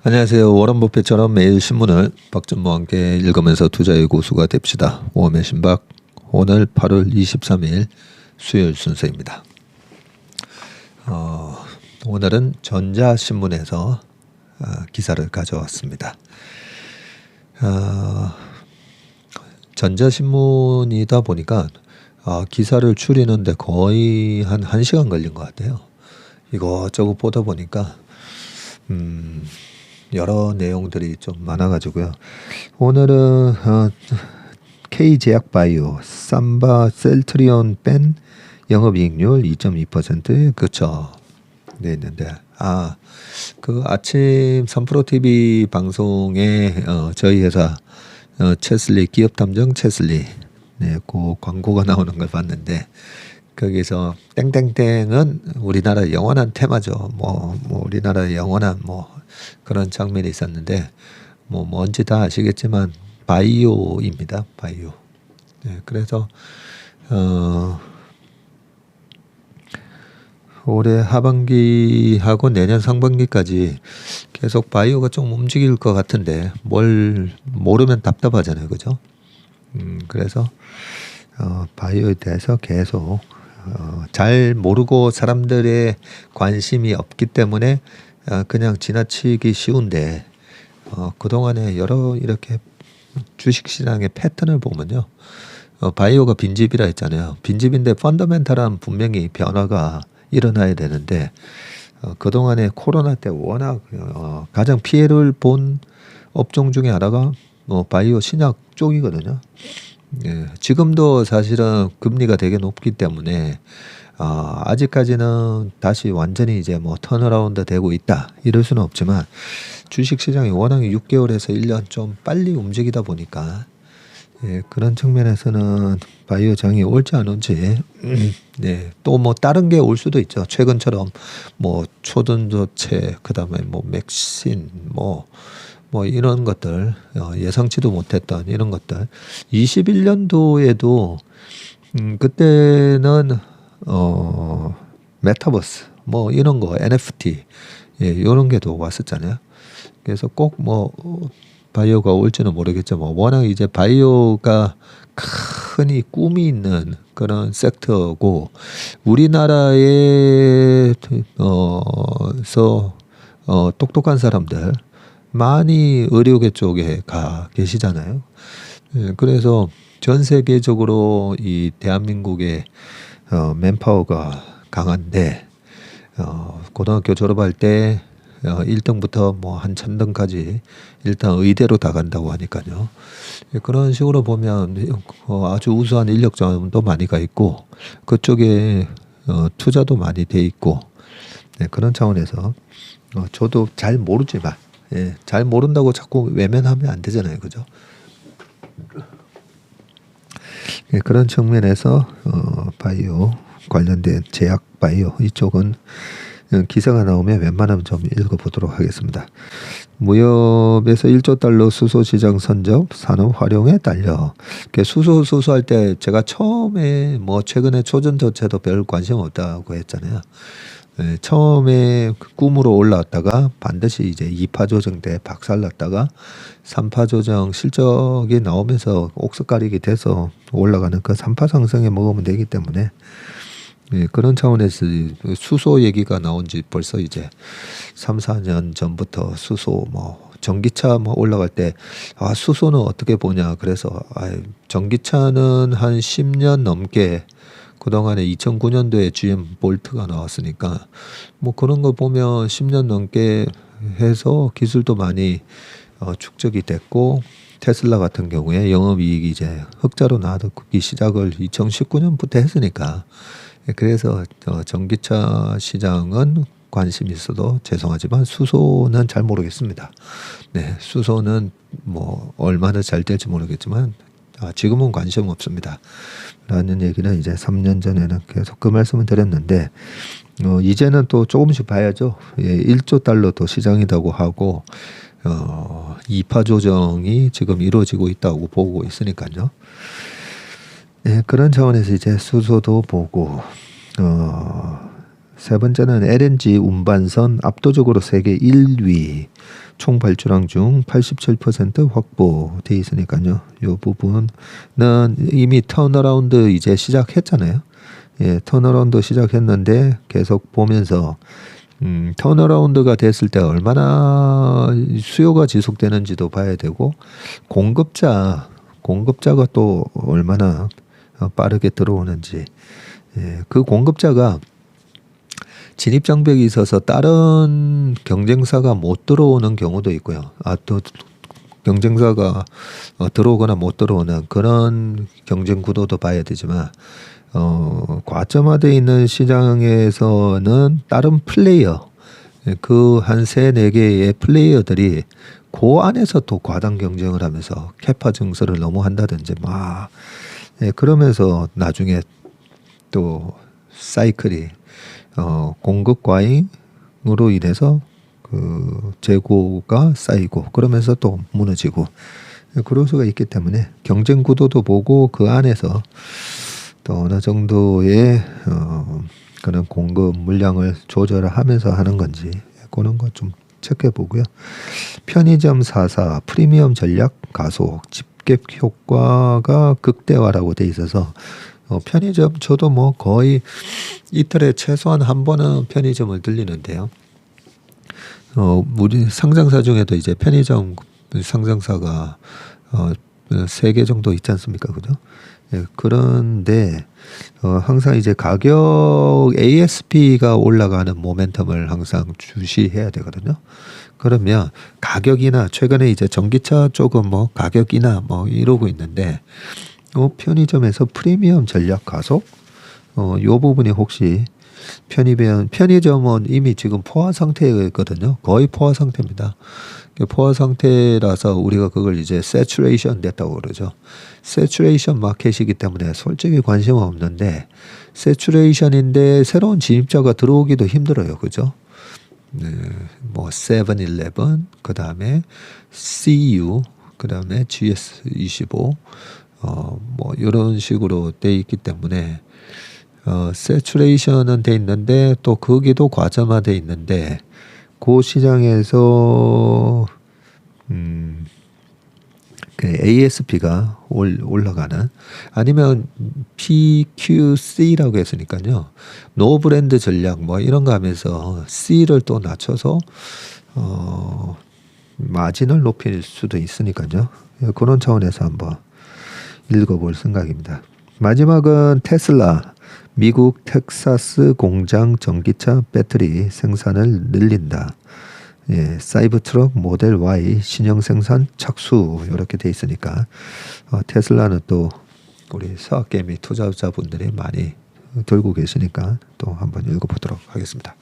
안녕하세요. 워런 버핏처럼 매일 신문을 박준모와 함께 읽으면서 투자의 고수가 됩시다. 모험의 신박 오늘 8월 23일 수요일 순서입니다. 오늘은 전자신문에서 기사를 가져왔습니다. 전자신문이다 보니까 기사를 추리는데 거의 한 1시간 걸린 것 같아요. 이것저것 보다 보니까 여러 내용들이 좀 많아가지고요. 오늘은 K제약바이오 삼바셀트리온 뺀 영업이익률 2.2% 그쵸 네 있는데 그 아침 3프로TV 방송에 저희 회사 체슬리 기업탐정 체슬리 그 광고가 나오는 걸 봤는데 거기서 땡땡땡은 우리나라의 영원한 테마죠. 뭐 우리나라의 영원한 그런 장면이 있었는데 뭔지 다 아시겠지만 바이오입니다. 바이오. 네, 그래서 올해 하반기하고 내년 상반기까지 계속 바이오가 좀 움직일 것 같은데 뭘 모르면 답답하잖아요, 그죠? 그래서 바이오에 대해서 계속 잘 모르고 사람들의 관심이 없기 때문에 그냥 지나치기 쉬운데 그동안에 여러 이렇게 주식시장의 패턴을 보면요. 바이오가 빈집이라 했잖아요. 빈집인데 펀더멘탈한 분명히 변화가 일어나야 되는데 그동안에 코로나 때 워낙 가장 피해를 본 업종 중에 하나가 바이오 신약 쪽이거든요. 예, 지금도 사실은 금리가 되게 높기 때문에 아직까지는 다시 완전히 이제 턴어라운드 되고 있다 이럴 수는 없지만 주식 시장이 워낙 6개월에서 1년 좀 빨리 움직이다 보니까 예, 그런 측면에서는 바이오 장이 올지 안 올지 네, 또 다른 게 올 수도 있죠. 최근처럼 초전도체 그다음에 맥신 이런 것들 예상치도 못했던 이런 것들 21년도에도 그때는 메타버스 이런 거 NFT 이런 게도 왔었잖아요. 그래서 꼭 바이오가 올지는 모르겠지만 워낙 이제 바이오가 흔히 꿈이 있는 그런 섹터고 우리나라에서 똑똑한 사람들 많이 의료계 쪽에 가 계시잖아요. 그래서 전 세계적으로 이 대한민국의 맨파워가 강한데 고등학교 졸업할 때 1등부터 한 1000등까지 일단 의대로 다 간다고 하니까요. 그런 식으로 보면 아주 우수한 인력자도 많이 가 있고 그쪽에 투자도 많이 돼 있고 그런 차원에서 저도 잘 모르지만 잘 모른다고 자꾸 외면하면 안 되잖아요, 그죠? 그런 측면에서 바이오 관련된 제약 바이오 이쪽은 기사가 나오면 웬만하면 좀 읽어보도록 하겠습니다. 무역에서 1조 달러 수소 시장 선적 산업 활용에 딸려. 수소할 때 제가 처음에 최근에 초전도체도 별 관심 없다고 했잖아요. 처음에 꿈으로 올라왔다가 반드시 이제 2파 조정 때 박살났다가 3파 조정 실적이 나오면서 옥석가리기 돼서 올라가는 그 3파 상승에 먹으면 되기 때문에 그런 차원에서 수소 얘기가 나온 지 벌써 이제 3, 4년 전부터 수소 전기차 올라갈 때 수소는 어떻게 보냐 그래서 전기차는 한 10년 넘게 그동안에 2009년도에 GM 볼트가 나왔으니까 그런 거 보면 10년 넘게 해서 기술도 많이 축적이 됐고 테슬라 같은 경우에 영업이익이 이제 흑자로 나기 시작을 2019년부터 했으니까 그래서 전기차 시장은 관심이 있어도 죄송하지만 수소는 잘 모르겠습니다. 네, 수소는 얼마나 잘 될지 모르겠지만 지금은 관심 없습니다. 라는 얘기는 이제 3년 전에는 계속 그 말씀을 드렸는데 이제는 또 조금씩 봐야죠. 1조 달러도 시장이라고 하고 2파 조정이 지금 이루어지고 있다고 보고 있으니까요. 네, 그런 차원에서 이제 수소도 보고 세 번째는 LNG 운반선 압도적으로 세계 1위. 총 발주량 중 87% 확보돼 있으니까요. 이 부분은 이미 턴어라운드 이제 시작했잖아요. 예, 턴어라운드 시작했는데 계속 보면서 턴어라운드가 됐을 때 얼마나 수요가 지속되는지도 봐야 되고 공급자가 또 얼마나 빠르게 들어오는지. 예, 그 공급자가 진입 장벽이 있어서 다른 경쟁사가 못 들어오는 경우도 있고요. 또 경쟁사가 들어오거나 못 들어오는 그런 경쟁 구도도 봐야 되지만 과점화되어 있는 시장에서는 다른 플레이어 그 한 세 네 개의 플레이어들이 그 안에서 또 과당 경쟁을 하면서 캐파 증설을 너무 한다든지 막 그러면서 나중에 또 사이클이 공급 과잉으로 인해서 그 재고가 쌓이고 그러면서 또 무너지고 그럴 수가 있기 때문에 경쟁 구도도 보고 그 안에서 또 어느 정도의 그런 공급 물량을 조절을 하면서 하는 건지 그런 거 좀 체크해 보고요. 편의점 4사 프리미엄 전략 가속 집계 효과가 극대화라고 돼 있어서 편의점 저도 뭐 거의 이틀에 최소한 한 번은 편의점을 들리는데요. 우리 상장사 중에도 이제 편의점 상장사가 3개 정도 있지 않습니까? 그죠? 예, 그런데 항상 이제 가격 ASP가 올라가는 모멘텀을 항상 주시해야 되거든요. 그러면 가격이나 최근에 이제 전기차 쪽은 뭐 가격이나 뭐 이러고 있는데 편의점에서 프리미엄 전략 가속 요 부분이 혹시 편의점은 이미 지금 포화 상태거든요. 거의 포화 상태입니다. 포화 상태라서 우리가 그걸 이제 세츄레이션 됐다고 그러죠. 세츄레이션 마켓이기 때문에 솔직히 관심 없는데 세츄레이션인데 새로운 진입자가 들어오기도 힘들어요. 그죠? 네, 뭐 세븐일레븐 그다음에 CU 그다음에 GS25 뭐 이런 식으로 돼 있기 때문에 세츄레이션은 돼 있는데 또 거기도 과점화돼 있는데 그 시장에서 그 ASP가 올라가는 아니면 PQC라고 했으니까요. 노 브랜드 전략 뭐 이런 거 하면서 C를 또 낮춰서 마진을 높일 수도 있으니까요. 그런 차원에서 한번 읽어볼 생각입니다. 마지막은 테슬라. 미국 텍사스 공장 전기차 배터리 생산을 늘린다. 예, 사이버트럭 모델 Y 신형 생산 착수 이렇게 돼 있으니까 테슬라는 또 우리 서학개미 투자자분들이 많이 들고 계시니까 또 한번 읽어보도록 하겠습니다.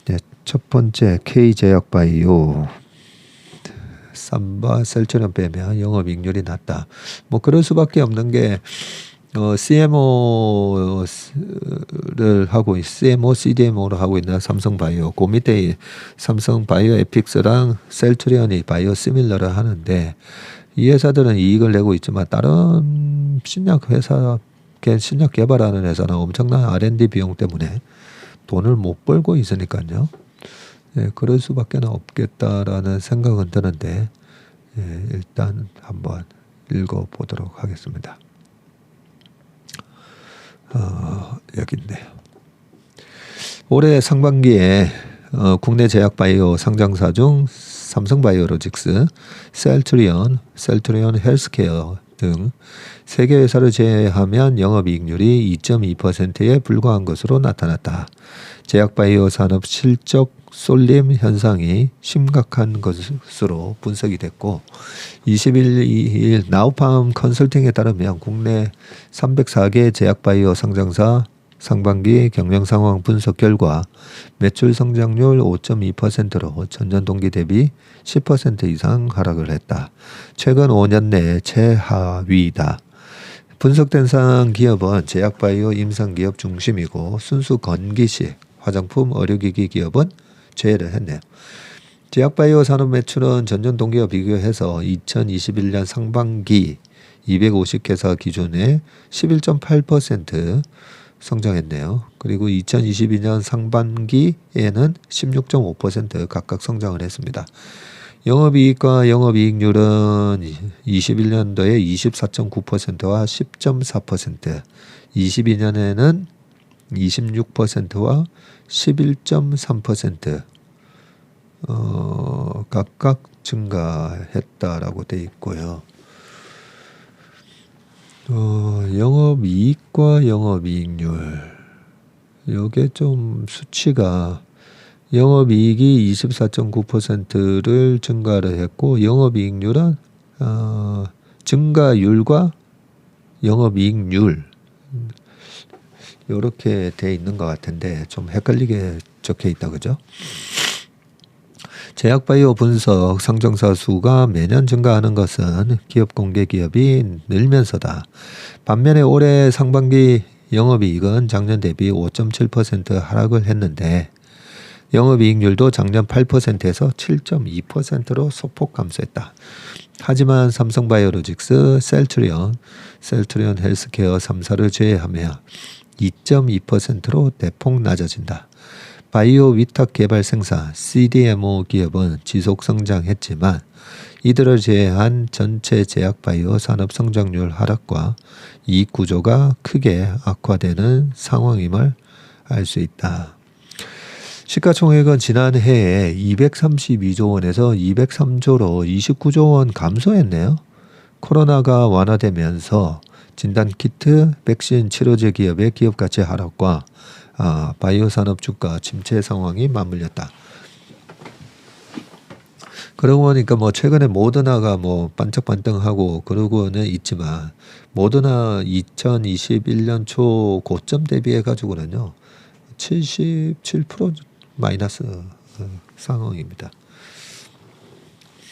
네, 첫 번째 K제약바이오 삼바 셀트리온 빼면 영업이익률이 낮다. 뭐 그럴 수밖에 없는 게 CMO를 하고 CMO, CDMO를 하고 있는 삼성바이오, 그 밑에 삼성바이오 에픽스랑 셀트리온이 바이오 시밀러를 하는데 이 회사들은 이익을 내고 있지만 다른 신약 개발하는 회사는 엄청난 R&D 비용 때문에 돈을 못 벌고 있으니까요. 예, 그럴 수밖에 없겠다라는 생각은 드는데 일단 한번 읽어보도록 하겠습니다. 여기 있네요. 올해 상반기에 국내 제약바이오 상장사 중 삼성바이오로직스, 셀트리온 헬스케어 등 3개 회사를 제외하면 영업이익률이 2.2%에 불과한 것으로 나타났다. 제약바이오 산업 실적 쏠림 현상이 심각한 것으로 분석이 됐고 21일 나우팜 컨설팅에 따르면 국내 304개 제약바이오 상장사 상반기 경영 상황 분석 결과 매출 성장률 5.2%로 전년 동기 대비 10% 이상 하락을 했다. 최근 5년 내 최하위이다. 분석된 상 기업은 제약바이오 임상기업 중심이고 순수 건기식 화장품 의료기기 기업은 제외를 했네요. 제약바이오 산업 매출은 전년 동기와 비교해서 2021년 상반기 250회사 기준에 11.8% 성장했네요. 그리고 2022년 상반기에는 16.5% 각각 성장을 했습니다. 영업이익과 영업이익률은 21년도에 24.9%와 10.4%, 22년에는 26%와 11.3% 각각 증가했다라고 돼 있고요. 영업이익과 영업이익률, 요게 좀 수치가 영업이익이 24.9%를 증가를 했고 영업이익률은 증가율과 영업이익률 요렇게 돼 있는 것 같은데 좀 헷갈리게 적혀 있다 그죠? 제약바이오 분석 상장사 수가 매년 증가하는 것은 기업 공개 기업이 늘면서다. 반면에 올해 상반기 영업이익은 작년 대비 5.7% 하락을 했는데 영업이익률도 작년 8%에서 7.2%로 소폭 감소했다. 하지만 삼성바이오로직스, 셀트리온 헬스케어 3사를 제외하며 2.2%로 대폭 낮아진다. 바이오 위탁 개발 생산 CDMO 기업은 지속 성장했지만 이들을 제외한 전체 제약 바이오 산업 성장률 하락과 이익 구조가 크게 악화되는 상황임을 알 수 있다. 시가총액은 지난해에 232조 원에서 203조로 29조 원 감소했네요. 코로나가 완화되면서 진단키트, 백신 치료제 기업의 기업 가치 하락과 바이오 산업 주가 침체 상황이 맞물렸다. 그러고 보니까 뭐 최근에 모더나가 뭐 반짝반짝하고 그러고는 있지만 모더나 2021년 초 고점 대비해 가지고는요 77% 마이너스 상황입니다.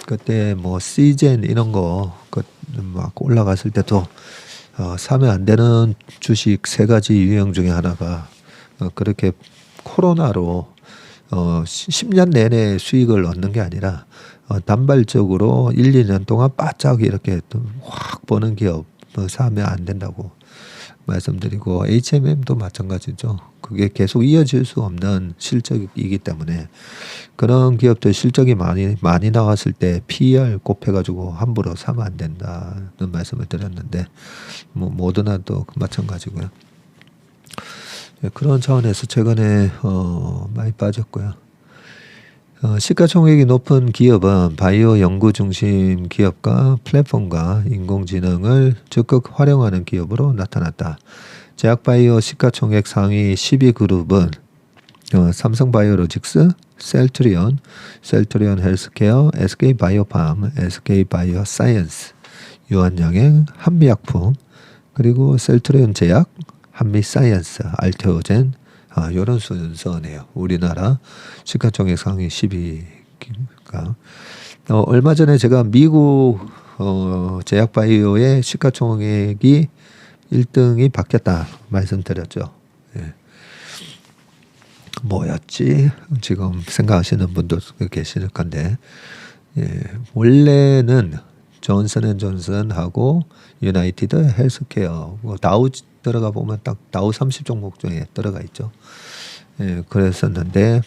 그때 뭐 시젠 이런 거 막 올라갔을 때도 사면 안 되는 주식 세 가지 유형 중에 하나가 그렇게 코로나로 10년 내내 수익을 얻는 게 아니라 단발적으로 1, 2년 동안 바짝 이렇게 확 버는 기업 사면 안 된다고 말씀드리고 HMM도 마찬가지죠. 그게 계속 이어질 수 없는 실적이기 때문에 그런 기업들 실적이 많이 나왔을 때 PER 곱해가지고 함부로 사면 안 된다는 말씀을 드렸는데 뭐 모더나도 마찬가지고요. 그런 차원에서 최근에 많이 빠졌고요. 시가총액이 높은 기업은 바이오 연구 중심 기업과 플랫폼과 인공지능을 적극 활용하는 기업으로 나타났다. 제약바이오 시가총액 상위 12그룹은 삼성바이오로직스, 셀트리온 헬스케어, SK바이오팜, SK바이오사이언스, 유한양행, 한미약품, 그리고 셀트리온 제약, 한미사이언스, 알테오젠 이런 순서네요. 우리나라 시가총액 상위 10위가 얼마 전에 제가 미국 제약바이오의 시가총액이 1등이 바뀌었다 말씀드렸죠. 예. 뭐였지? 지금 생각하시는 분도 계실 건데 원래는 존슨앤존슨하고 유나이티드 헬스케어 다우 들어가 보면 딱 다우 30 종목 중에 들어가 있죠. 그랬었는데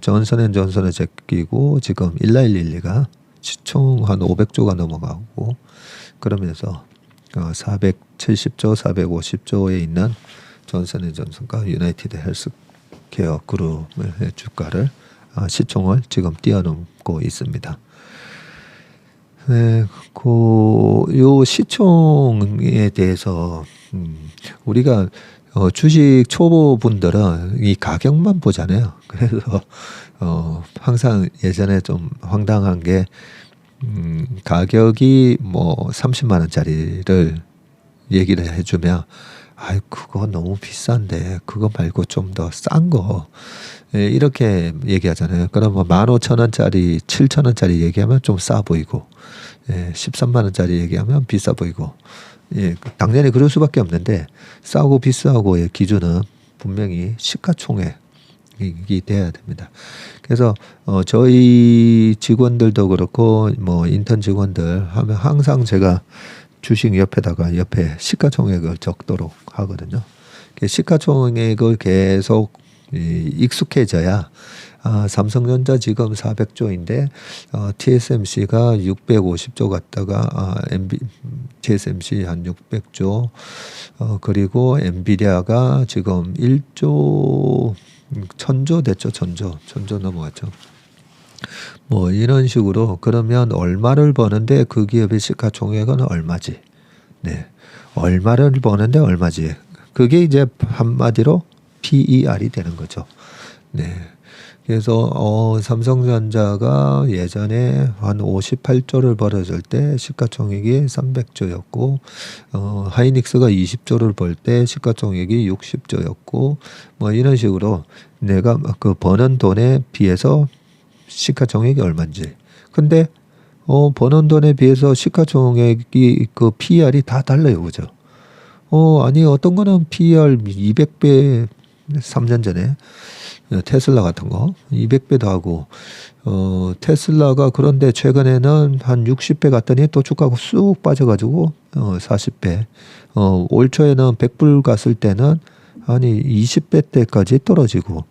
존슨앤존슨을 제끼고 지금 11112가 시총 한 500조가 넘어가고 그러면서 470조, 450조에 있는 존슨앤존슨과 유나이티드 헬스케어 그룹의 주가를 시총을 지금 뛰어넘고 있습니다. 요 시총에 대해서 우리가 주식 초보분들은 이 가격만 보잖아요. 그래서 항상 예전에 좀 황당한 게 가격이 뭐 30만 원짜리를 얘기를 해주면 아이 그거 너무 비싼데 그거 말고 좀 더 싼 거 이렇게 얘기하잖아요. 그러면 15,000원짜리 7,000원짜리 얘기하면 좀 싸 보이고 13만 원짜리 얘기하면 비싸 보이고 당연히 그럴 수밖에 없는데 싸고 비싸고의 기준은 분명히 시가총액이 돼야 됩니다. 그래서 저희 직원들도 그렇고 뭐 인턴 직원들 하면 항상 제가 주식 옆에 시가총액을 적도록 하거든요. 시가총액을 계속 익숙해져야 삼성전자 지금 400조인데 TSMC가 650조 갔다가 TSMC 한 600조 그리고 엔비디아가 지금 1조 1000조 됐죠. 1000조 넘어갔죠. 뭐 이런 식으로 그러면 얼마를 버는데 그 기업의 시가총액은 얼마지? 네. 얼마를 버는데 얼마지? 그게 이제 한마디로 PER이 되는 거죠. 네. 그래서 삼성전자가 예전에 한 58조를 벌어줄 때 시가총액이 300조였고 하이닉스가 20조를 벌 때 시가총액이 60조였고 뭐 이런 식으로 내가 그 버는 돈에 비해서 시가총액이 얼마인지. 근데 버는 돈에 비해서 시가총액이 그 PER이 다 달라요. 그죠? 아니 어떤 거는 PER 200배 3년 전에 테슬라 같은 거 200배도 하고 테슬라가 그런데 최근에는 한 60배 갔더니 또 주가가 쑥 빠져가지고 40배 올 초에는 100불 갔을 때는 아니 20배 때까지 떨어지고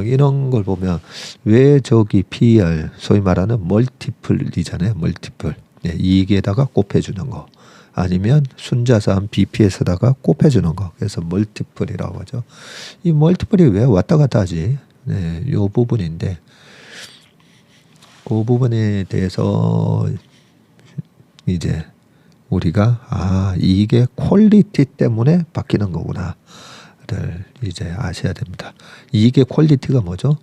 이런 걸 보면 왜 저기 PER 소위 말하는 멀티플이잖아요. 멀티플 이익에다가 곱해주는 거 아니면 순자산 BPS에다가 곱해주는 거. 그래서 멀티플이라고 하죠. 이 멀티플이 왜 왔다 갔다 하지? 네, 요 부분인데 그 부분에 대해서 이제 우리가 이게 퀄리티 때문에 바뀌는 거구나. 를 이제 아셔야 됩니다. 이익의 퀄리티가 뭐죠?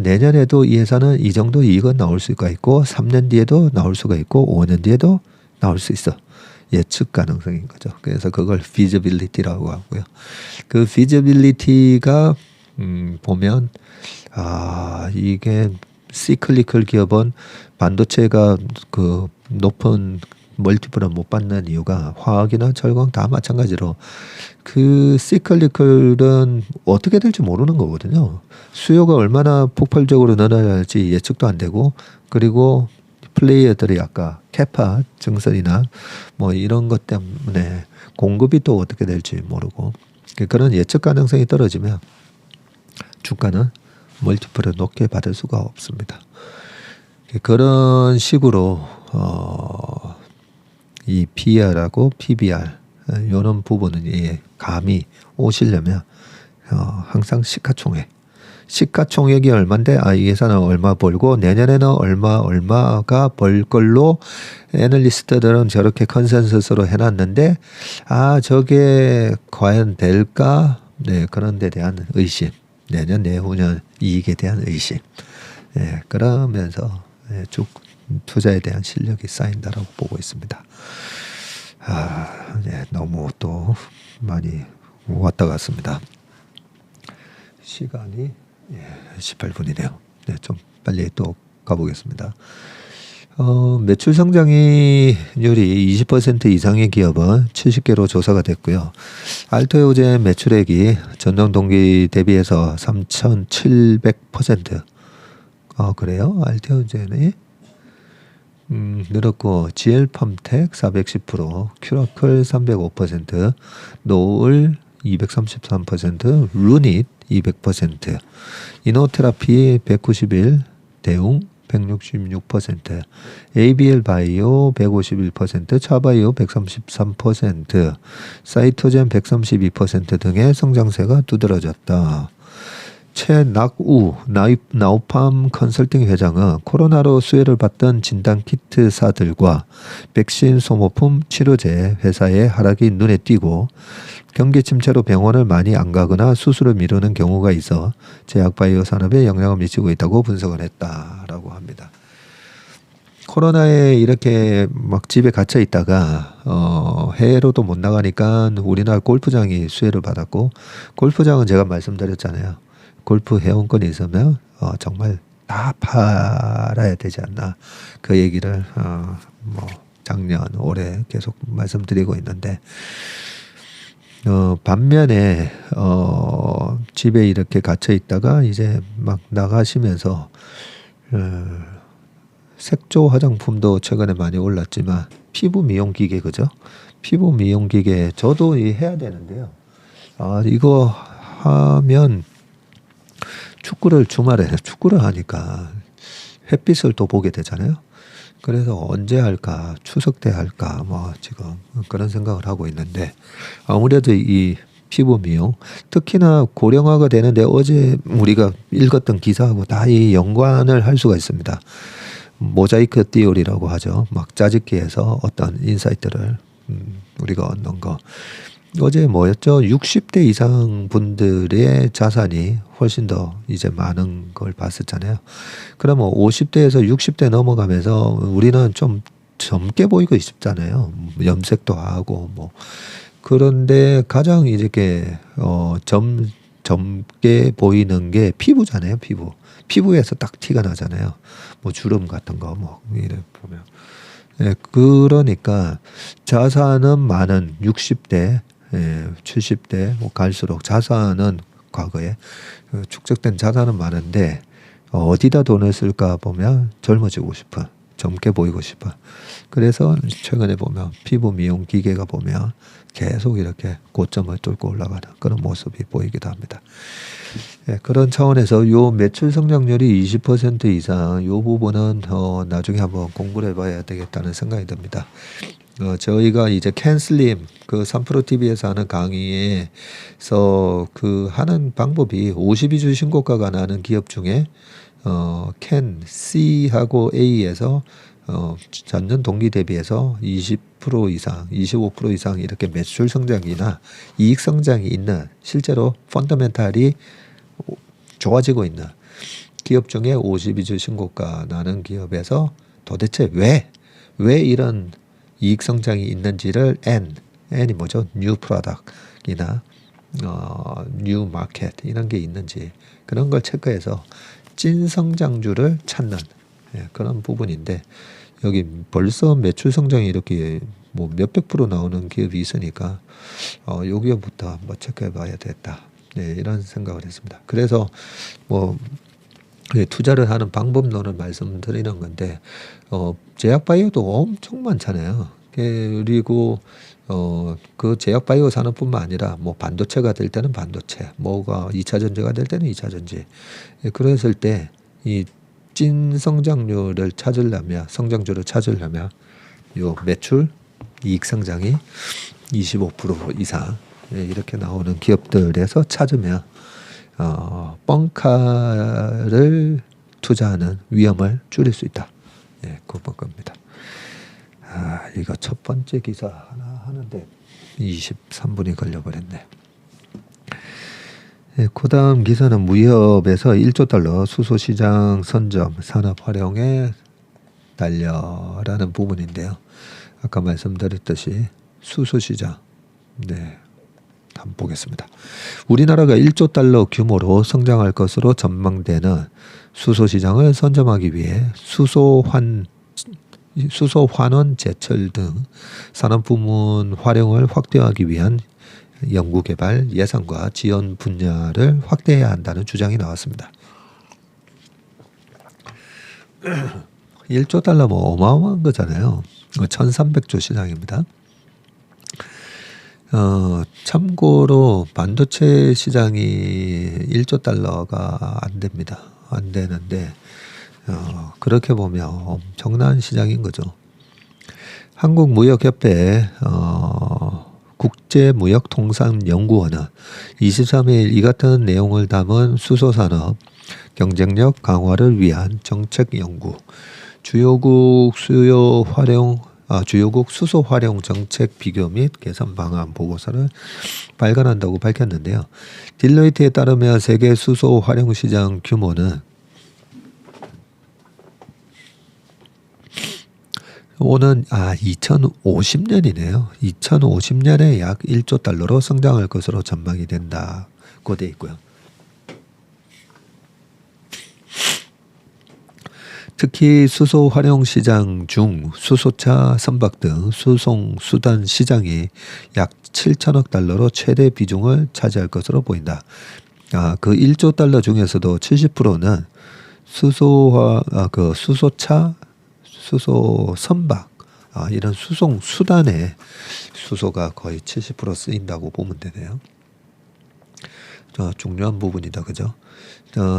내년에도 이 회사는 이 정도 이익은 나올 수가 있고 3년 뒤에도 나올 수가 있고 5년 뒤에도 나올 수 있어. 예측 가능성인 거죠. 그래서 그걸 feasibility라고 하고요. 그 feasibility가 보면 이게 시클리컬 기업은 반도체가 그 높은 멀티플을 못 받는 이유가 화학이나 철강 다 마찬가지로 그 시클리컬은 어떻게 될지 모르는 거거든요. 수요가 얼마나 폭발적으로 늘어날지 예측도 안 되고 그리고 플레이어들이 아까 캐파 증설이나 뭐 이런 것 때문에 공급이 또 어떻게 될지 모르고 그런 예측 가능성이 떨어지면 주가는 멀티플을 높게 받을 수가 없습니다. 그런 식으로 이 PER하고 PBR 이런 부분은 감이 오시려면 항상 시가총액이 얼마인데 이 회사는 얼마 벌고 내년에는 얼마가 벌 걸로 애널리스트들은 저렇게 컨센서스로 해놨는데 저게 과연 될까? 네, 그런 데 대한 의심, 내년 내후년 이익에 대한 의심, 네, 그러면서 쭉 투자에 대한 실력이 쌓인다라고 보고 있습니다. 네, 너무 또 많이 왔다 갔습니다. 시간이 18분이네요. 네, 좀 빨리 또 가보겠습니다. 매출 성장률이 20% 이상의 기업은 70개로 조사가 됐고요. 알토요제 매출액이 전년 동기 대비해서 3,700%. 그래요? 알토요제는 늘었고 GL팜텍 410%, 큐라클 305%, 노을 233%, 루닛 200%, 이노테라피 191, 대웅 166%, ABL 바이오 151%, 차바이오 133%, 사이토젠 132% 등의 성장세가 두드러졌다. 최낙우 나우팜 컨설팅 회장은 코로나로 수혜를 받던 진단키트사들과 백신 소모품 치료제 회사의 하락이 눈에 띄고 경기 침체로 병원을 많이 안 가거나 수술을 미루는 경우가 있어 제약바이오 산업에 영향을 미치고 있다고 분석을 했다라고 합니다. 코로나에 이렇게 막 집에 갇혀 있다가 해외로도 못 나가니까 우리나라 골프장이 수혜를 받았고 골프장은 제가 말씀드렸잖아요. 골프 회원권이 있으면 정말 다 팔아야 되지 않나 그 얘기를 뭐 작년 올해 계속 말씀드리고 있는데 반면에 집에 이렇게 갇혀 있다가 이제 막 나가시면서 색조 화장품도 최근에 많이 올랐지만 피부 미용 기계 그죠? 피부 미용 기계 저도 해야 되는데요. 이거 하면 축구를 하니까 햇빛을 또 보게 되잖아요. 그래서 언제 할까, 추석 때 할까, 뭐 지금 그런 생각을 하고 있는데, 아무래도 이 피부 미용, 특히나 고령화가 되는데 어제 우리가 읽었던 기사하고 다 이 연관을 할 수가 있습니다. 모자이크 띠오리라고 하죠. 막 짜집기해서 어떤 인사이트를 우리가 얻는 거. 어제 뭐였죠? 60대 이상 분들의 자산이 훨씬 더 이제 많은 걸 봤었잖아요. 그러면 50대에서 60대 넘어가면서 우리는 좀 젊게 보이고 싶잖아요. 염색도 하고 뭐. 그런데 가장 이렇게 젊게 보이는 게 피부잖아요. 피부에서 딱 티가 나잖아요. 뭐 주름 같은 거 뭐 이래 보면. 예, 그러니까 자산은 많은 60대, 70대 뭐 갈수록 자산은 과거에 축적된 자산은 많은데 어디다 돈을 쓸까 보면 젊어지고 싶어. 젊게 보이고 싶어. 그래서 최근에 보면 피부 미용 기계가 보면 계속 이렇게 고점을 뚫고 올라가는 그런 모습이 보이기도 합니다. 예, 그런 차원에서 요 매출 성장률이 20% 이상 요 부분은 나중에 한번 공부를 해봐야 되겠다는 생각이 듭니다. 저희가 이제 캔슬림 그 3프로 TV에서 하는 강의에서 그 하는 방법이 52주 신고가가 나는 기업 중에 캔 C하고 A에서 전년 동기 대비해서 20% 이상, 25% 이상 이렇게 매출 성장이나 이익 성장이 있는 실제로 펀더멘탈이 좋아지고 있는 기업 중에 52주 신고가 나는 기업에서 도대체 왜 이런 이익 성장이 있는지를 N이 뭐죠? 뉴 프로덕트이나 뉴 마켓 이런 게 있는지 그런 걸 체크해서 찐 성장주를 찾는 그런 부분인데 여기 벌써 매출 성장이 이렇게 뭐 몇백 프로 나오는 기업이 있으니까 요 기업부터 한번 체크해 봐야 되겠다. 네, 이런 생각을 했습니다. 그래서 뭐 투자를 하는 방법론을 말씀드리는 건데 제약바이오도 엄청 많잖아요. 그리고 그 제약바이오 산업뿐만 아니라 뭐 반도체가 될 때는 반도체, 뭐가 2차 전지가 될 때는 2차 전지. 그랬을 때 이 찐 성장률을 찾으려면 성장주를 찾으려면 요 매출 이익 성장이 25% 이상 이렇게 나오는 기업들에서 찾으면 뻥카를 투자하는 위험을 줄일 수 있다. 예, 그건 겁니다. 이거 첫 번째 기사 하나 하는데 23분이 걸려버렸네. 예, 그다음 기사는 무협에서 1조 달러 수소시장 선점 산업 활용에 달려라는 부분인데요. 아까 말씀드렸듯이 수소시장, 네, 한번 보겠습니다. 우리나라가 1조 달러 규모로 성장할 것으로 전망되는 수소시장을 선점하기 위해 수소환원 제철 등 산업부문 활용을 확대하기 위한 연구개발 예산과 지원 분야를 확대해야 한다는 주장이 나왔습니다. 1조 달러 뭐 어마어마한 거잖아요. 1300조 시장입니다. 참고로 반도체 시장이 1조 달러가 안 됩니다. 안 되는데 그렇게 보면 엄청난 시장인 거죠. 한국무역협회 국제무역통상연구원은 23일 이 같은 내용을 담은 수소산업 경쟁력 강화를 위한 정책 연구, 주요국 수소 활용 정책 비교 및 개선 방안 보고서를 발간한다고 밝혔는데요. 딜로이트에 따르면 세계 수소 활용 시장 규모는 오는 2050년이네요. 2050년에 약 1조 달러로 성장할 것으로 전망이 된다고 돼 있고요. 특히 수소 활용 시장 중 수소차 선박 등 수송 수단 시장이 약 7천억 달러로 최대 비중을 차지할 것으로 보인다. 그 1조 달러 중에서도 70%는 수소차, 수소 선박, 이런 수송 수단에 수소가 거의 70% 쓰인다고 보면 되네요. 중요한 부분이다, 그죠?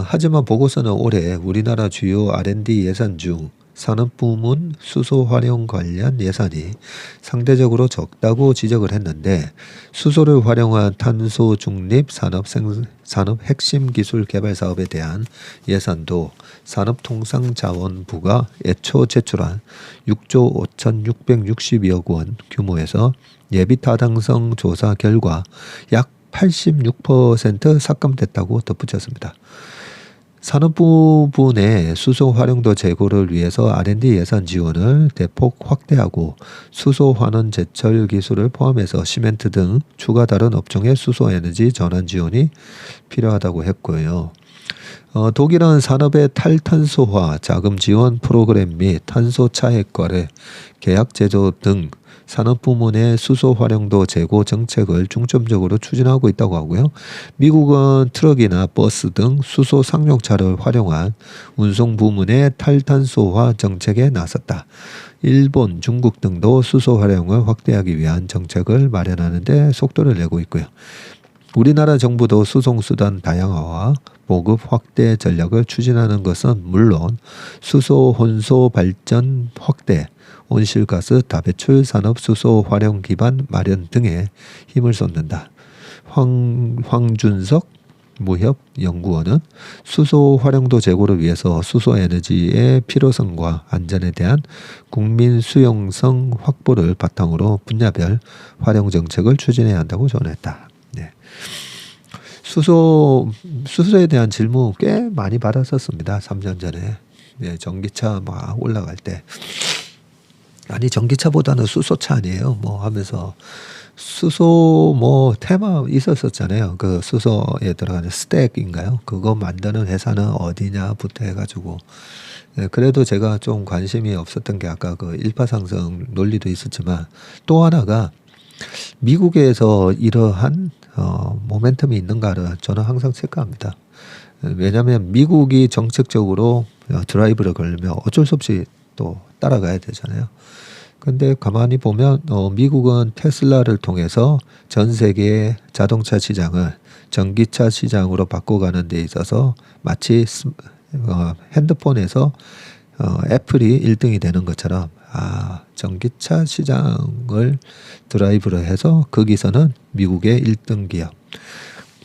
하지만 보고서는 올해 우리나라 주요 R&D 예산 중 산업부문 수소 활용 관련 예산이 상대적으로 적다고 지적을 했는데, 수소를 활용한 탄소 중립 산업 핵심 기술 개발 사업에 대한 예산도 산업통상자원부가 애초 제출한 6조 5,662억 원 규모에서 예비 타당성 조사 결과 약 86% 삭감됐다고 덧붙였습니다. 산업부 내 수소 활용도 제고를 위해서 R&D 예산 지원을 대폭 확대하고 수소 환원 제철 기술을 포함해서 시멘트 등 추가 다른 업종의 수소 에너지 전환 지원이 필요하다고 했고요. 독일은 산업의 탈탄소화 자금 지원 프로그램 및 탄소 차액 거래, 계약 제조 등 산업 부문의 수소 활용도 제고 정책을 중점적으로 추진하고 있다고 하고요. 미국은 트럭이나 버스 등 수소 상용차를 활용한 운송 부문의 탈탄소화 정책에 나섰다. 일본, 중국 등도 수소 활용을 확대하기 위한 정책을 마련하는 데 속도를 내고 있고요. 우리나라 정부도 수송수단 다양화와 보급 확대 전략을 추진하는 것은 물론 수소 혼소 발전 확대, 온실가스 다배출 산업 수소 활용 기반 마련 등에 힘을 쏟는다. 황준석 무협연구원은 수소 활용도 제고를 위해서 수소 에너지의 필요성과 안전에 대한 국민 수용성 확보를 바탕으로 분야별 활용 정책을 추진해야 한다고 전했다. 네. 수소에 대한 질문 꽤 많이 받았었습니다. 3년 전에. 네, 전기차 막 올라갈 때. 아니 전기차보다는 수소차 아니에요 뭐 하면서 수소 뭐 테마 있었었잖아요. 그 수소에 들어가는 스택인가요? 그거 만드는 회사는 어디냐부터 해가지고 그래도 제가 좀 관심이 없었던 게 아까 그 일파상승 논리도 있었지만 또 하나가 미국에서 이러한 모멘텀이 있는가를 저는 항상 체크합니다. 왜냐하면 미국이 정책적으로 드라이브를 걸려면 어쩔 수 없이 또 따라가야 되잖아요. 근데 가만히 보면 미국은 테슬라를 통해서 전 세계의 자동차 시장을 전기차 시장으로 바꿔가는 데 있어서 마치 핸드폰에서 애플이 1등이 되는 것처럼 전기차 시장을 드라이브를 해서 거기서는 미국의 1등 기업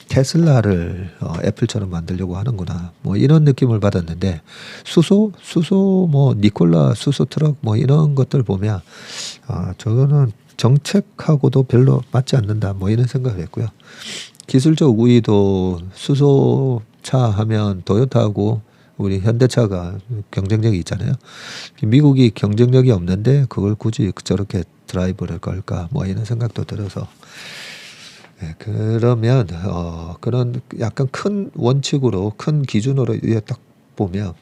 테슬라를 애플처럼 만들려고 하는구나. 뭐 이런 느낌을 받았는데 수소 뭐 니콜라 수소 트럭 뭐 이런 것들 보면 저거는 정책하고도 별로 맞지 않는다. 뭐 이런 생각을 했고요. 기술적 우위도 수소차 하면 도요타하고 우리 현대차가 경쟁력이 있잖아요. 미국이 경쟁력이 없는데 그걸 굳이 저렇게 드라이브를 걸까? 뭐 이런 생각도 들어서 네, 그러면 그런 약간 큰 원칙으로 큰 기준으로 딱 보면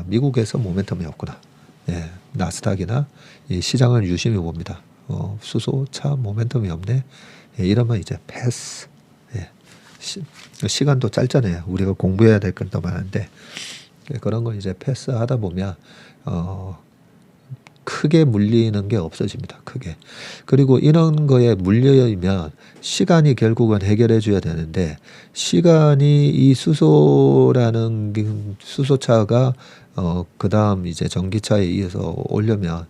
미국에서 모멘텀이 없구나. 예, 나스닥이나 이 시장을 유심히 봅니다. 수소차 모멘텀이 없네. 예, 이러면 이제 패스. 예, 시간도 짧잖아요. 우리가 공부해야 될 것도 많은데 그런 걸 이제 패스하다 보면 크게 물리는 게 없어집니다. 크게. 그리고 이런 거에 물려면 시간이 결국은 해결해 줘야 되는데 시간이 이 수소라는 수소차가 그다음 이제 전기차에 이어서 오려면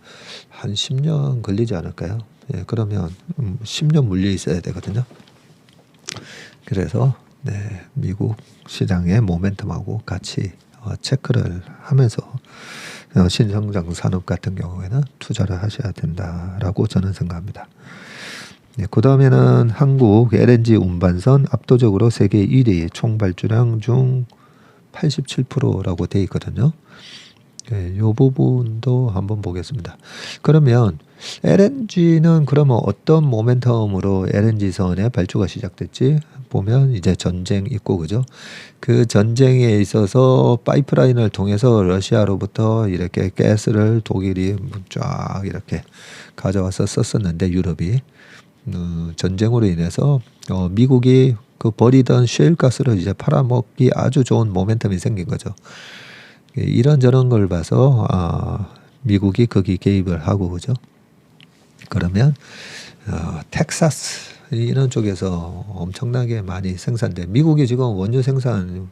한 10년 걸리지 않을까요? 예, 그러면 10년 물려 있어야 되거든요. 그래서 네, 미국 시장의 모멘텀하고 같이 체크를 하면서 신성장 산업 같은 경우에는 투자를 하셔야 된다라고 저는 생각합니다. 네, 그 다음에는 한국 LNG 운반선 압도적으로 세계 1위 총 발주량 중 87%라고 돼 있거든요. 네, 이 부분도 한번 보겠습니다. 그러면 LNG는 그러면 어떤 모멘텀으로 LNG선의 발주가 시작됐지? 보면 이제 전쟁 있고 그죠? 그 전쟁에 있어서 파이프라인을 통해서 러시아로부터 이렇게 가스를 독일이 쫙 이렇게 가져와서 썼었는데 유럽이 전쟁으로 인해서 미국이 그 버리던 셰일 가스를 이제 팔아먹기 아주 좋은 모멘텀이 생긴 거죠. 이런저런 걸 봐서 미국이 거기 개입을 하고 그죠? 그러면 텍사스 이런 쪽에서 엄청나게 많이 생산돼. 미국이 지금 원유 생산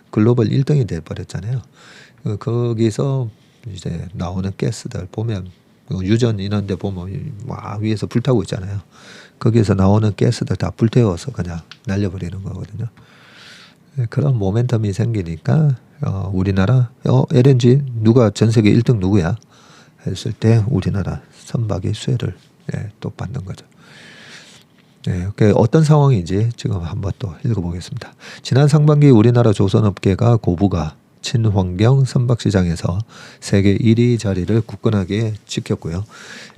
글로벌 1등이 돼 버렸잖아요. 거기서 이제 나오는 가스들 보면 유전 이런 데 보면 막 위에서 불타고 있잖아요. 거기에서 나오는 가스들 다 불태워서 그냥 날려버리는 거거든요. 그런 모멘텀이 생기니까 우리나라 LNG 누가 전 세계 1등 누구야 했을 때 우리나라 선박이 수혜를 또 받는 거죠. 어떤 상황인지 지금 한번 또 읽어보겠습니다. 지난 상반기 우리나라 조선업계가 고부가 친환경 선박시장에서 세계 1위 자리를 굳건하게 지켰고요.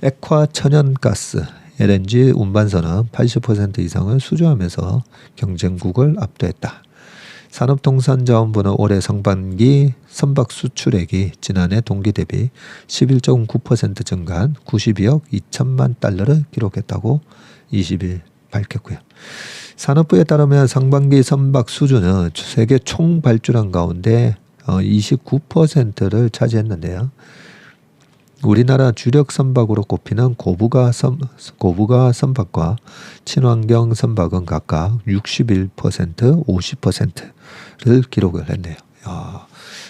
액화 천연가스 LNG 운반선은 80% 이상을 수주하면서 경쟁국을 압도했다. 산업통상자원부는 올해 상반기 선박 수출액이 지난해 동기 대비 11.9% 증가한 92억 2천만 달러를 기록했다고 20일 밝혔고요. 산업부에 따르면 상반기 선박 수주는 세계 총 발주량 가운데 29%를 차지했는데요. 우리나라 주력 선박으로 꼽히는 고부가 선박과 친환경 선박은 각각 61%, 50%를 기록을 했네요.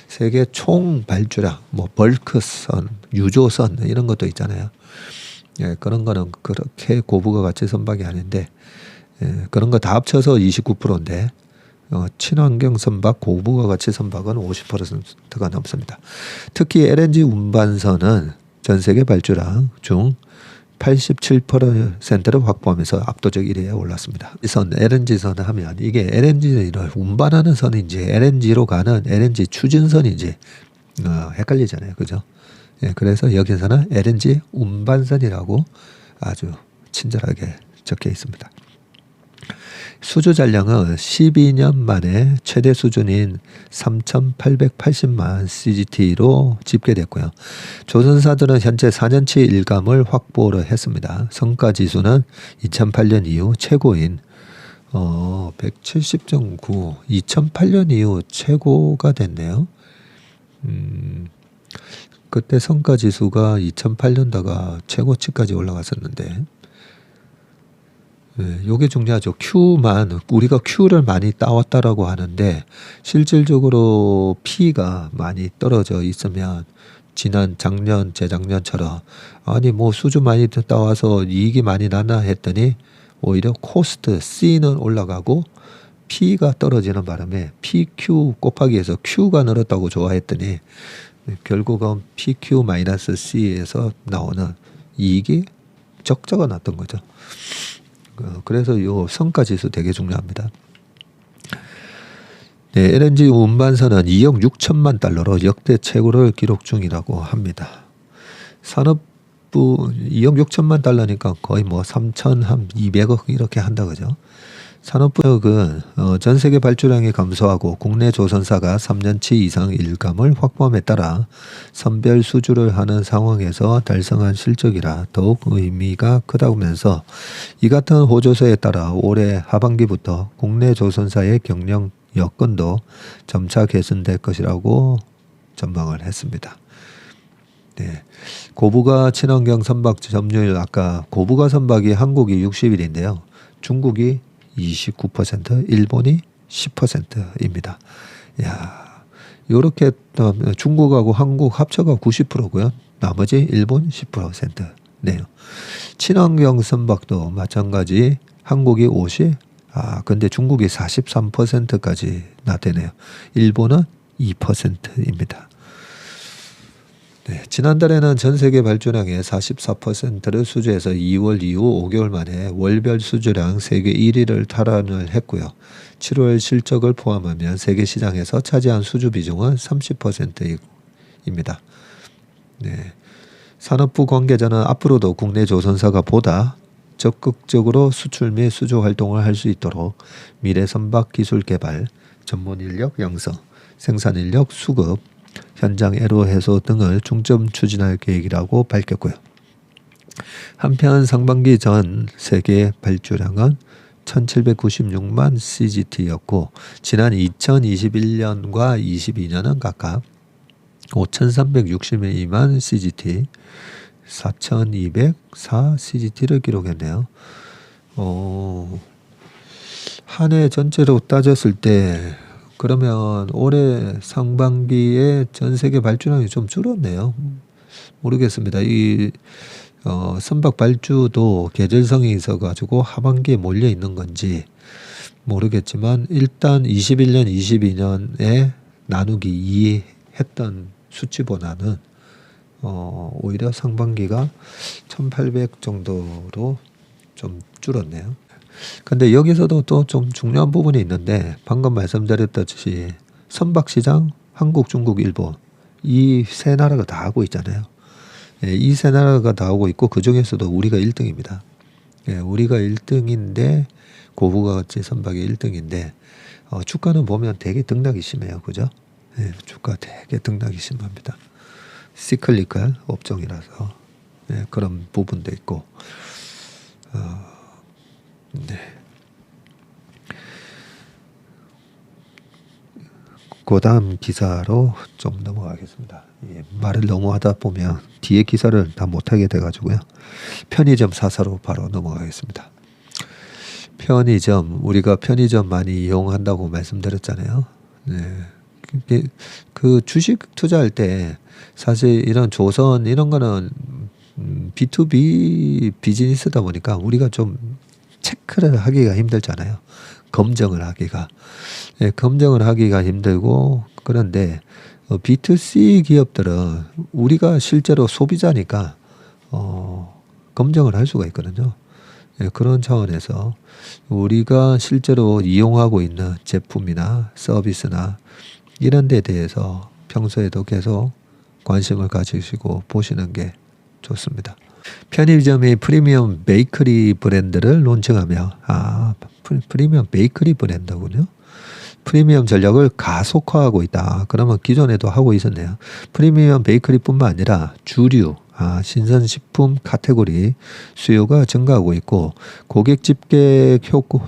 세계 총 발주량, 뭐 벌크선, 유조선 이런 것도 있잖아요. 그런 거는 그렇게 고부가 가치 선박이 아닌데 그런 거 다 합쳐서 29%인데 친환경 선박, 고부가 가치 선박은 50%가 넘습니다. 특히 LNG 운반선은 전 세계 발주량 중 87%를 확보하면서 압도적 1위에 올랐습니다. 이 선, LNG 선 하면 이게 LNG를 운반하는 선인지 LNG로 가는 LNG 추진선인지 헷갈리잖아요. 그죠? 그래서 여기서는 LNG 운반선이라고 아주 친절하게 적혀 있습니다. 수주 잔량은 12년 만에 최대 수준인 3,880만 CGT로 집계됐고요. 조선사들은 현재 4년치 일감을 확보를 했습니다. 성과지수는 2008년 이후 최고인 170.9, 2008년 이후 최고가 됐네요. 그때 성과지수가 2008년도가 최고치까지 올라갔었는데 요게 중요하죠. Q만 우리가 Q를 많이 따왔다라고 하는데 실질적으로 P가 많이 떨어져 있으면 지난 작년 재작년처럼 아니 뭐 수주 많이 따와서 이익이 많이 나나 했더니 오히려 코스트 C는 올라가고 P가 떨어지는 바람에 PQ 곱하기해서 Q가 늘었다고 좋아했더니 결국은 PQ-C에서 나오는 이익이 적자가 났던 거죠. 그래서 요 성과지수 되게 중요합니다. LNG 운반선은 2억 6천만 달러로 역대 최고를 기록 중이라고 합니다. 산업부 2억 6천만 달러니까 거의 뭐 3,200억 이렇게 한다 그죠? 산업부역은 전 세계 발주량이 감소하고 국내 조선사가 3년치 이상 일감을 확보함에 따라 선별 수주를 하는 상황에서 달성한 실적이라 더욱 의미가 크다면서 이 같은 호조서에 따라 올해 하반기부터 국내 조선사의 경영 여건도 점차 개선될 것이라고 전망을 했습니다. 고부가 친환경 선박 점유율 아까 고부가 선박이 한국이 60일인데요. 중국이 29%, 일본이 10%입니다. 요렇게 중국하고 한국 합쳐가 90%고요. 나머지 일본 10%네요. 친환경 선박도 마찬가지 한국이 50, 근데 중국이 43%까지 나타내요. 일본은 2%입니다. 지난달에는 전 세계 발주량의 44%를 수주해서 2월 이후 5개월 만에 월별 수주량 세계 1위를 탈환을 했고요. 7월 실적을 포함하면 세계 시장에서 차지한 수주 비중은 30%입니다. 산업부 관계자는 앞으로도 국내 조선사가 보다 적극적으로 수출 및 수주 활동을 할 수 있도록 미래 선박 기술 개발, 전문 인력 양성, 생산 인력 수급, 현장 애로 해소 등을 중점 추진할 계획이라고 밝혔고요. 한편 상반기 전 세계 발주량은 1796만 CGT였고 지난 2021년과 22년은 각각 5362만 CGT, 4204 CGT를 기록했네요. 어, 한 해 전체로 따졌을 때 그러면 올해 상반기에 전 세계 발주량이 좀 줄었네요. 모르겠습니다. 이 선박 발주도 계절성이 있어 가지고 하반기에 몰려 있는 건지 모르겠지만 일단 21년, 22년에 나누기 2 했던 수치보다는 오히려 상반기가 1800 정도로 좀 줄었네요. 근데 여기서도 또 좀 중요한 부분이 있는데 방금 말씀드렸듯이 선박시장, 한국, 중국, 일본 이 세 나라가 다 하고 있잖아요. 예, 이 세 나라가 다 하고 있고 그중에서도 우리가 1등입니다. 예, 우리가 1등인데 고부가가치 선박이 1등인데 주가는 보면 되게 등락이 심해요. 그죠? 예, 주가 되게 등락이 심합니다. 시클리컬 업종이라서 예, 그런 부분도 있고 네. 그 다음 기사로 좀 넘어가겠습니다. 예, 말을 너무 하다 보면 뒤에 기사를 다 못하게 돼가지고요. 편의점 사사로 바로 넘어가겠습니다. 편의점, 우리가 편의점 많이 이용한다고 말씀드렸잖아요. 네. 그 주식 투자할 때 사실 이런 조선 이런 거는 B2B 비즈니스다 보니까 우리가 좀 체크를 하기가 힘들잖아요. 검증을 하기가. 예, 검증을 하기가 힘들고 그런데 B2C 기업들은 우리가 실제로 소비자니까 검증을 할 수가 있거든요. 예, 그런 차원에서 우리가 실제로 이용하고 있는 제품이나 서비스나 이런 데 대해서 평소에도 계속 관심을 가지시고 보시는 게 좋습니다. 편의점이 프리미엄 베이커리 브랜드를 론칭하며 프리미엄 베이커리 브랜드군요. 프리미엄 전략을 가속화하고 있다. 그러면 기존에도 하고 있었네요. 프리미엄 베이커리뿐만 아니라 주류, 신선식품 카테고리 수요가 증가하고 있고 고객 집계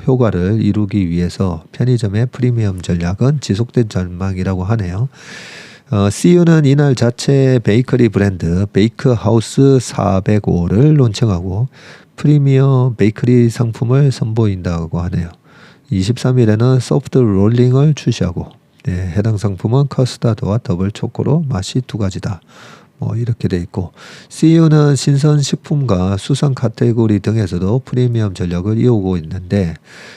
효과를 이루기 위해서 편의점의 프리미엄 전략은 지속된 전망이라고 하네요. CU는 이날 자체 베이커리 브랜드 베이크하우스 405를 론칭하고 프리미엄 베이커리 상품을 선보인다고 하네요. 23일에는 소프트 롤링을 출시하고 해당 상품은 커스타드와 더블 초코로 맛이 두 가지다. 뭐 이렇게 돼 있고 CU는 신선식품과 수산 카테고리 등에서도 프리미엄 전략을 이어오고 있는데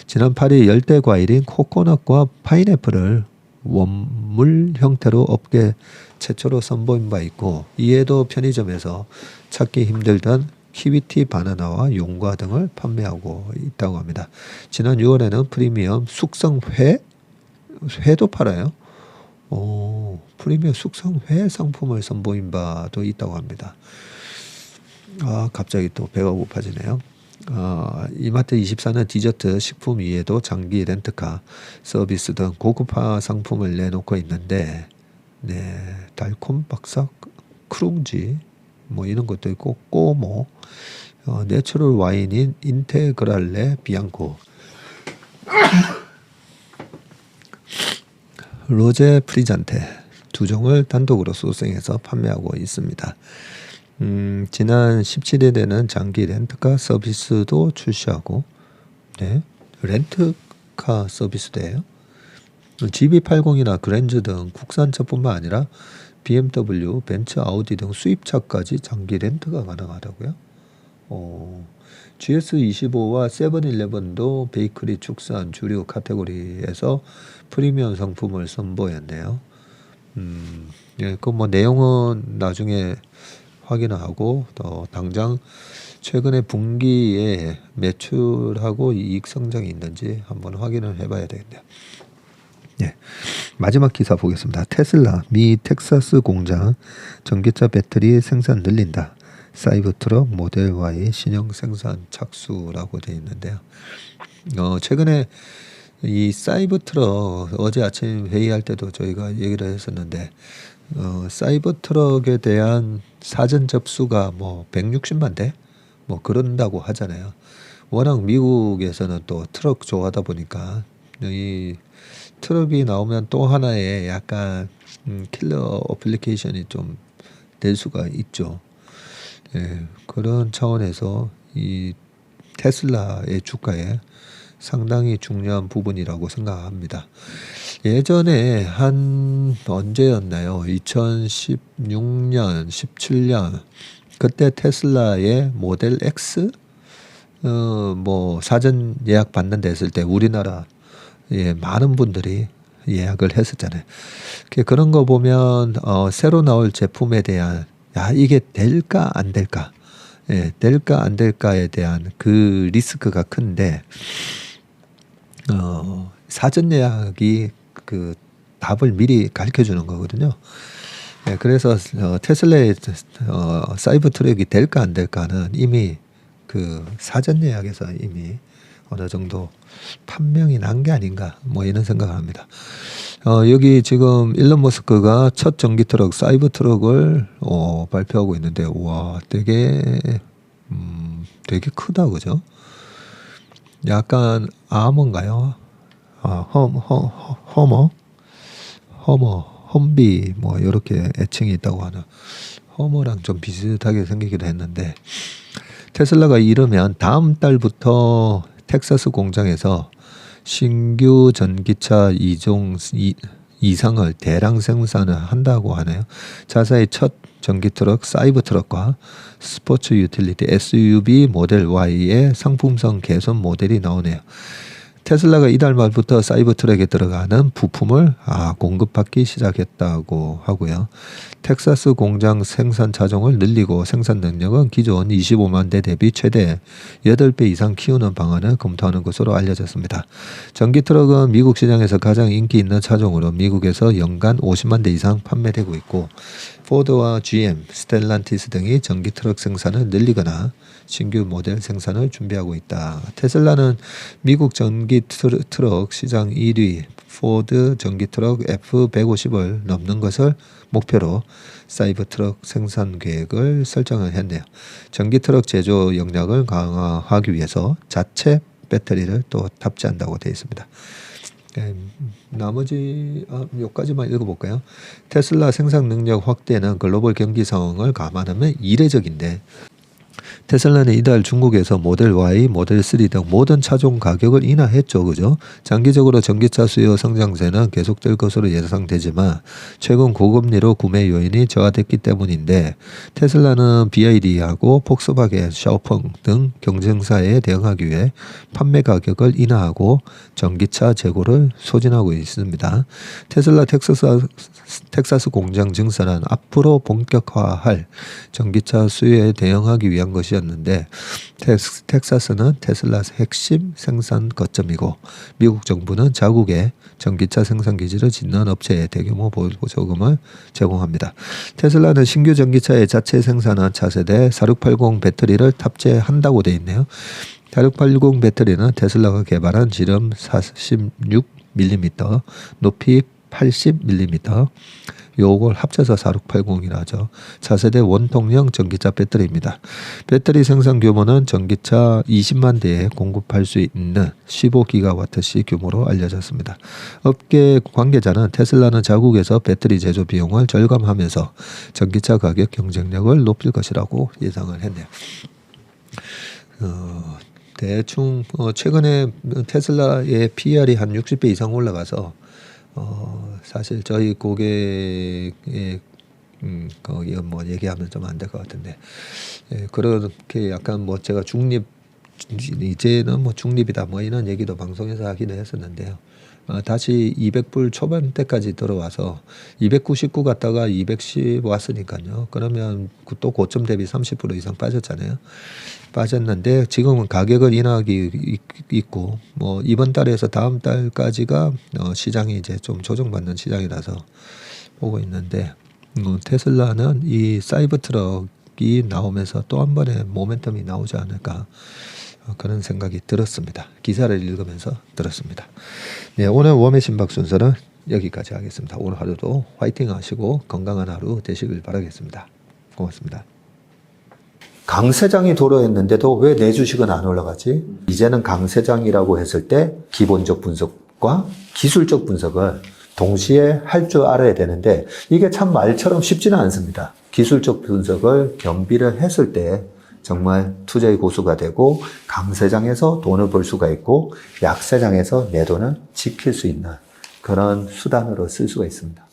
지난 8일 열대 과일인 코코넛과 파인애플을 원물 형태로 업계 최초로 선보인 바 있고 이에도 편의점에서 찾기 힘들던 키위티 바나나와 용과 등을 판매하고 있다고 합니다. 지난 6월에는 프리미엄 숙성회 회도 팔아요. 프리미엄 숙성회 상품을 선보인 바도 있다고 합니다. 갑자기 또 배가 고파지네요. 이마트 24는 디저트, 식품 위에도 장기 렌트카, 서비스 등 고급화 상품을 내놓고 있는데 달콤 박사 크룽지 뭐 이런 것도 있고 꼬모 내추럴 와인인 인테그랄레 비앙코 로제 프리잔테 두 종을 단독으로 소싱해서 판매하고 있습니다. 지난 17일에는 장기 렌트카 서비스도 출시하고 렌트카 서비스도예요. GB80이나 그랜저 등 국산차뿐만 아니라 BMW, 벤츠, 아우디 등 수입차까지 장기 렌트가 가능하다고요? GS25와 세븐일레븐도 베이커리 축산 주류 카테고리에서 프리미엄 상품을 선보였네요. 그 뭐 내용은 나중에 확인하고 또 당장 최근에 분기에 매출하고 이익 성장이 있는지 한번 확인을 해봐야 되겠네요. 마지막 기사 보겠습니다. 테슬라 미 텍사스 공장 전기차 배터리 생산 늘린다. 사이버트럭 모델 Y 신형 생산 착수라고 되어 있는데요. 최근에 이 사이버트럭 어제 아침 회의할 때도 저희가 얘기를 했었는데 사이버트럭에 대한 사전 접수가 뭐 160만 대 뭐 그런다고 하잖아요. 워낙 미국에서는 또 트럭 좋아하다 보니까 이 트럭이 나오면 또 하나의 약간 킬러 어플리케이션이 좀 될 수가 있죠. 그런 차원에서 이 테슬라의 주가에 상당히 중요한 부분이라고 생각합니다. 예전에 한 언제였나요? 2016년, 17년 그때 테슬라의 모델 X 뭐 사전 예약 받는다 했을 때 우리나라 많은 분들이 예약을 했었잖아요. 그런 거 보면 새로 나올 제품에 대한 이게 될까 안 될까, 될까 안 될까에 대한 그 리스크가 큰데 사전 예약이 그 답을 미리 가르쳐 주는 거거든요. 그래서 테슬라의 사이버 트럭이 될까 안 될까는 이미 그 사전 예약에서 이미 어느 정도 판명이 난 게 아닌가 뭐 이런 생각을 합니다. 여기 지금 일론 머스크가 첫 전기 트럭 사이버 트럭을 발표하고 있는데 와 되게 크다 그죠? 약간 아머인가요? 험비 뭐 이렇게 애칭이 있다고 하는 허머랑 좀 비슷하게 생기기도 했는데 테슬라가 이르면 다음 달부터 텍사스 공장에서 신규 전기차 이상을 대량 생산을 한다고 하네요. 자사의 첫 전기 트럭 사이버 트럭과 스포츠 유틸리티 SUV 모델 Y의 상품성 개선 모델이 나오네요. 테슬라가 이달 말부터 사이버 트럭에 들어가는 부품을 공급받기 시작했다고 하고요. 텍사스 공장 생산 차종을 늘리고 생산 능력은 기존 25만 대 대비 최대 8배 이상 키우는 방안을 검토하는 것으로 알려졌습니다. 전기 트럭은 미국 시장에서 가장 인기 있는 차종으로 미국에서 연간 50만 대 이상 판매되고 있고 포드와 GM, 스텔란티스 등이 전기 트럭 생산을 늘리거나 신규 모델 생산을 준비하고 있다. 테슬라는 미국 전기 트럭 시장 1위 포드 전기 트럭 F150을 넘는 것을 목표로 사이버 트럭 생산 계획을 설정을 했네요. 전기 트럭 제조 역량을 강화하기 위해서 자체 배터리를 또 탑재한다고 되어 있습니다. 나머지 여기까지만 읽어볼까요? 테슬라 생산 능력 확대는 글로벌 경기 상황을 감안하면 이례적인데 테슬라는 이달 중국에서 모델 Y, 모델 3 등 모든 차종 가격을 인하했죠. 그죠? 장기적으로 전기차 수요 성장세는 계속될 것으로 예상되지만 최근 고금리로 구매 요인이 저하됐기 때문인데 테슬라는 BYD하고 폭스바겐, 샤오펑 등 경쟁사에 대응하기 위해 판매 가격을 인하하고 전기차 재고를 소진하고 있습니다. 테슬라 텍사스 공장 증설은 앞으로 본격화할 전기차 수요에 대응하기 위한 것이었는데 텍사스는 테슬라 핵심 생산 거점이고 미국 정부는 자국에 전기차 생산 기지를 짓는 업체에 대규모 보조금을 제공합니다. 테슬라는 신규 전기차의 자체 생산한 차세대 4680 배터리를 탑재한다고 되어 있네요. 4680 배터리는 테슬라가 개발한 지름 46mm, 높이 80mm, 요걸 합쳐서 4680이라 하죠. 차세대 원통형 전기차 배터리입니다. 배터리 생산 규모는 전기차 20만 대에 공급할 수 있는 15기가와트시 규모로 알려졌습니다. 업계 관계자는 테슬라는 자국에서 배터리 제조 비용을 절감하면서 전기차 가격 경쟁력을 높일 것이라고 예상을 했네요. 대충 최근에 테슬라의 PER이 한 60배 이상 올라가서 사실 저희 고객의 거기 뭐 얘기하면 좀 안 될 것 같은데 그렇게 약간 뭐 제가 이제는 뭐 중립이다 뭐 이런 얘기도 방송에서 하기는 했었는데요. 다시 200불 초반대까지 들어와서 299 갔다가 210 왔으니까요. 그러면 또 고점 대비 30% 이상 빠졌잖아요. 빠졌는데 지금은 가격을 인하하기 있고 뭐 이번 달에서 다음 달까지가 시장이 이제 좀 조정받는 시장이라서 보고 있는데 테슬라는 이 사이버 트럭이 나오면서 또 한 번의 모멘텀이 나오지 않을까 그런 생각이 들었습니다. 기사를 읽으면서 들었습니다. 네, 오늘 웜의 심박 순서는 여기까지 하겠습니다. 오늘 하루도 화이팅 하시고 건강한 하루 되시길 바라겠습니다. 고맙습니다. 강세장이 도래했는데도 왜 내 주식은 안 올라가지? 이제는 강세장이라고 했을 때 기본적 분석과 기술적 분석을 동시에 할 줄 알아야 되는데 이게 참 말처럼 쉽지는 않습니다. 기술적 분석을 겸비를 했을 때 정말 투자의 고수가 되고 강세장에서 돈을 벌 수가 있고 약세장에서 내 돈을 지킬 수 있는 그런 수단으로 쓸 수가 있습니다.